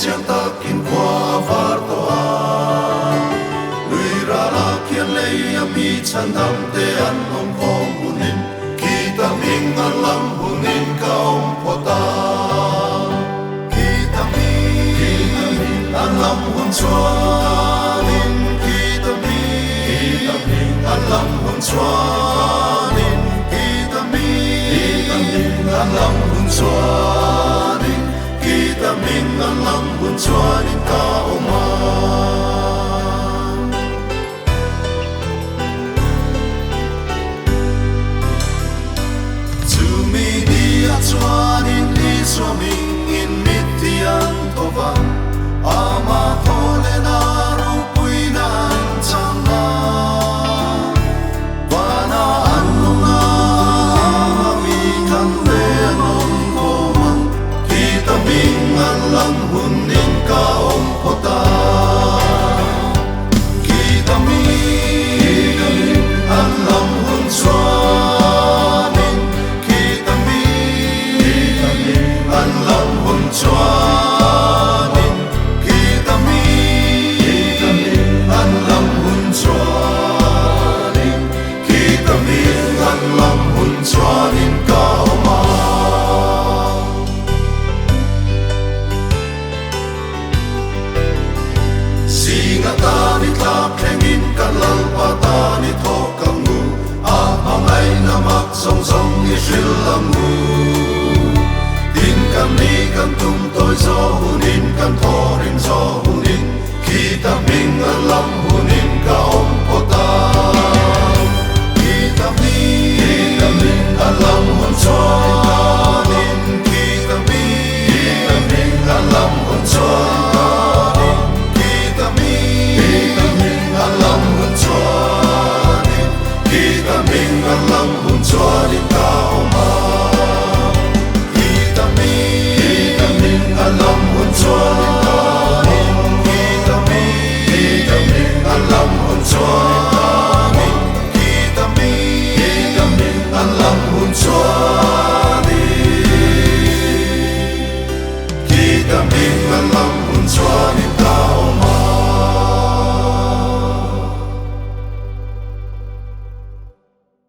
chiang ta kin qua var to a lui ra la kian lei a mi chan dam te an om kom hunin kita ming an lam hunin ka om pota kita ming an lam hun chuanin kita ming an lam hun chuanin kita ming an lam hun chuanin kita ming an lam hun chuanin ka oma chuanin li swaming in mitian tovan ama thole na ru puina changa wana anunga mi kan ve anon koman kita ming an lam hunin ka om pota kita ming an lam hun chuanin kita an lam hun chuanin kita ming an lam hun chuanin kita ming an lam hun chuanin ka oma singa ta ni tla phengin kan lal pa ta ni thok kam nu a mangai na mak song song ni shil lam nu tin kan ni kan